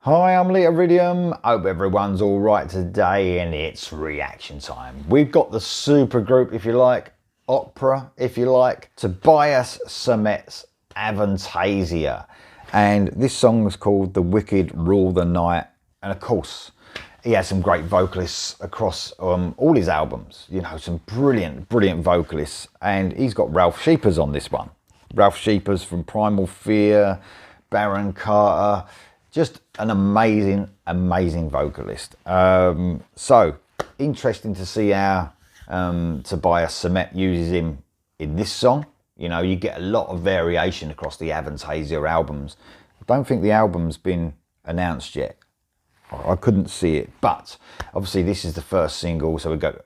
Hi, I'm Iridium. Hope everyone's all right today, and it's reaction time. We've got the super group, if you like, opera, if you like, Tobias Sammet's Avantasia, and this song is called "The Wicked Rule the Night." And of course, he has some great vocalists across all his albums. You know, some brilliant vocalists, and he's got Ralf Scheepers on this one. Ralf Scheepers from Primal Fear, Baron Carter. Just an amazing vocalist. So interesting to see how Tobias Sammet uses him in this song. You know, you get a lot of variation across the Avantasia albums. I don't think the album's been announced yet. I couldn't see it, but obviously this is the first single, so we've got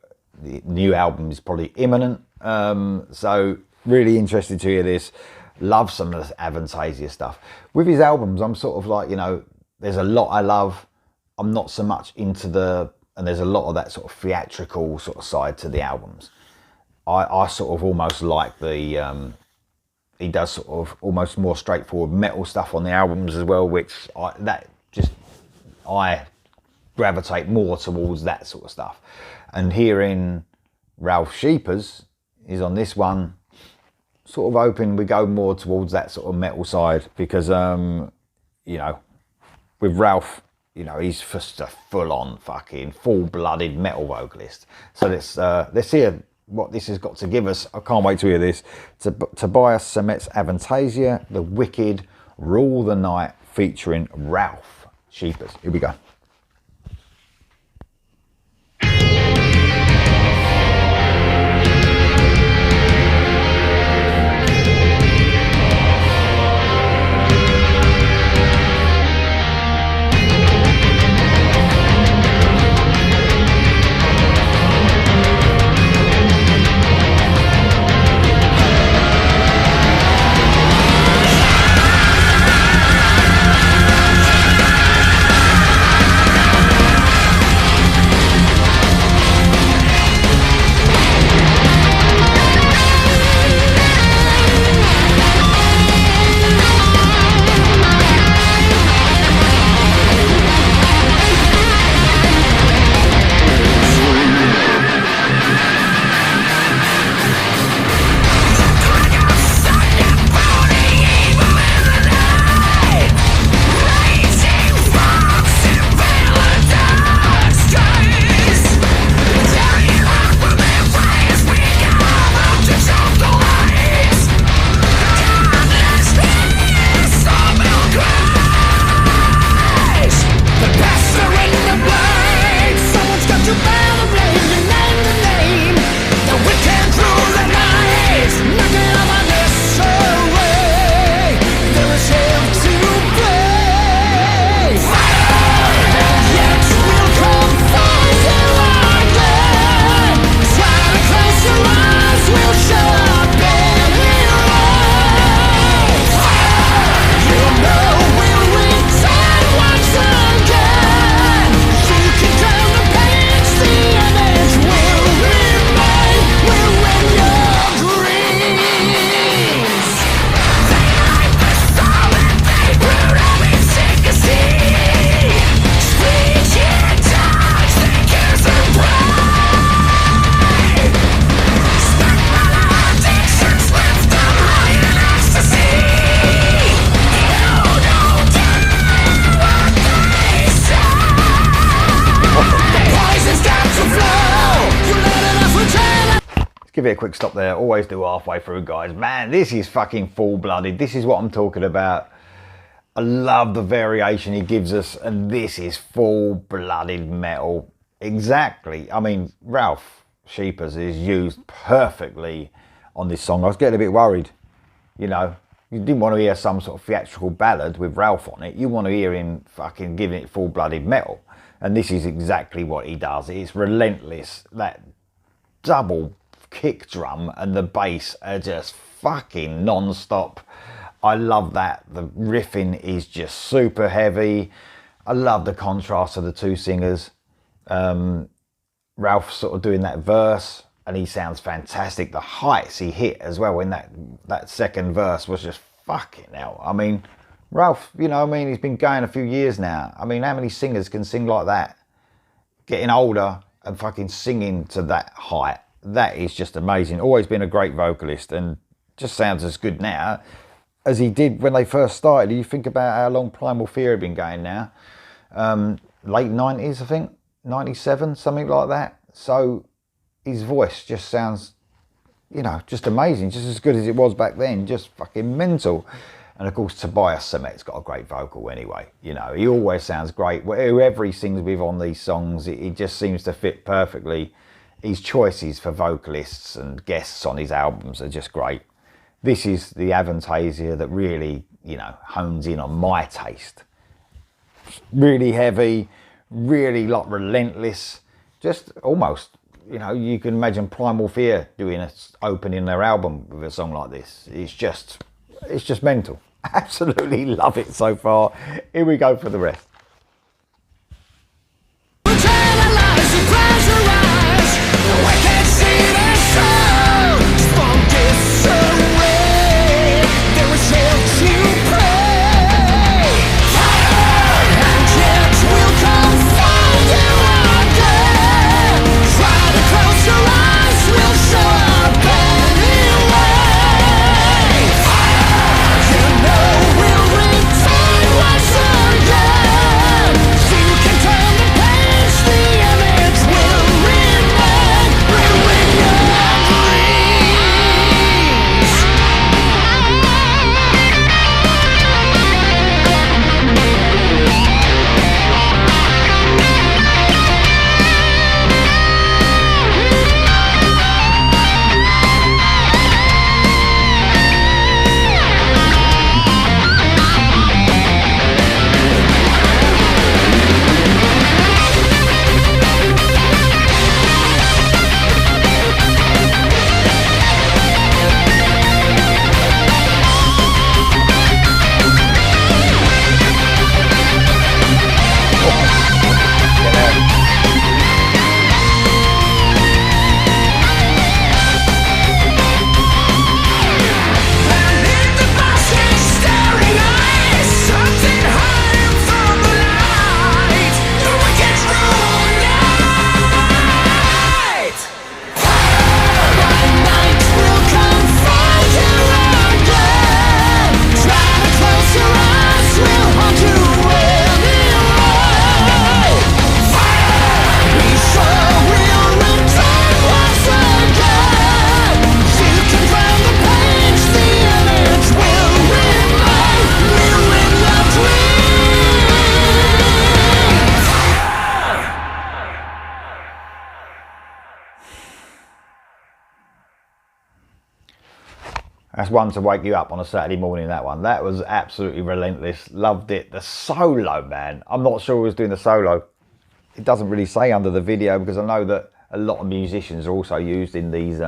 the new album is probably imminent. So really interested to hear this. Love some of the Avantasia stuff. With his albums, I'm sort of like, you know, there's a lot I love. I'm not so much into and there's a lot of that sort of theatrical sort of side to the albums. I sort of almost like he does sort of almost more straightforward metal stuff on the albums as well, which I gravitate more towards that sort of stuff. And hearing Ralf Scheepers is on this one, sort of hoping we go more towards that sort of metal side, because you know, with Ralf, you know, he's just a full-on fucking full-blooded metal vocalist. So let's hear what this has got to give us. I can't wait to hear this. Tobias Sammet's Avantasia, The Wicked Rule the Night, featuring Ralf Scheepers. Here we go. Give it a quick stop there. Always do halfway through, guys. Man, this is fucking full-blooded. This is what I'm talking about. I love the variation he gives us, and this is full-blooded metal. Exactly. I mean, Ralf Scheepers is used perfectly on this song. I was getting a bit worried. You know, you didn't want to hear some sort of theatrical ballad with Ralf on it. You want to hear him fucking giving it full-blooded metal. And this is exactly what he does. It's relentless. That double kick drum and the bass are just fucking non-stop. I love that. The riffing is just super heavy. I love the contrast of the two singers. Ralf sort of doing that verse, and he sounds fantastic. The heights he hit as well in that second verse was just fucking hell. I mean, Ralf, you know, I mean, he's been going a few years now. I mean, how many singers can sing like that? Getting older and fucking singing to that height. That is just amazing. Always been a great vocalist and just sounds as good now as he did when they first started. You think about how long Primal Fear had been going now. Late 90s, I think. 97, something like that. So his voice just sounds, you know, just amazing. Just as good as it was back then. Just fucking mental. And of course, Tobias Sammet's got a great vocal anyway. You know, he always sounds great. Whoever he sings with on these songs, it just seems to fit perfectly. His choices for vocalists and guests on his albums are just great. This is the Avantasia that really, you know, hones in on my taste. Really heavy, really like relentless, just almost, you know, you can imagine Primal Fear doing an opening their album with a song like this. It's just mental. Absolutely love it so far. Here we go for the rest. That's one to wake you up on a Saturday morning, that one. That was absolutely relentless. Loved it. The solo, man. I'm not sure who was doing the solo. It doesn't really say under the video because I know that a lot of musicians are also used in these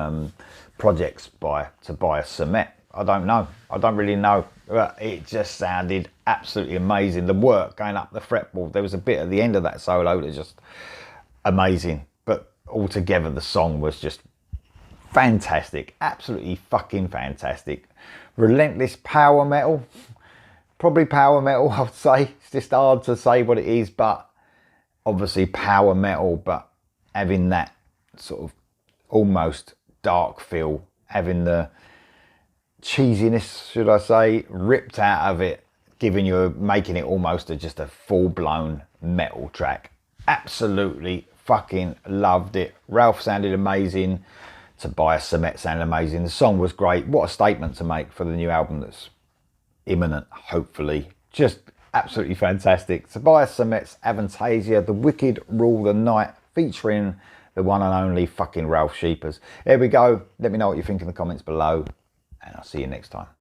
projects by Tobias Sammet. I don't know. I don't really know. But it just sounded absolutely amazing. The work going up the fretboard. There was a bit at the end of that solo that was just amazing. But altogether, the song was just fantastic. Absolutely fucking fantastic. Relentless power metal. Probably power metal, I'd say. It's just hard to say what it is, but obviously power metal, but having that sort of almost dark feel, having the cheesiness, should I say, ripped out of it, making it almost just a full-blown metal track. Absolutely fucking loved it. Ralf sounded amazing. Tobias Sammet sounded amazing. The song was great. What a statement to make for the new album that's imminent, hopefully. Just absolutely fantastic. Tobias Sammet's Avantasia, The Wicked Rule the Night, featuring the one and only fucking Ralf Scheepers. There we go. Let me know what you think in the comments below, and I'll see you next time.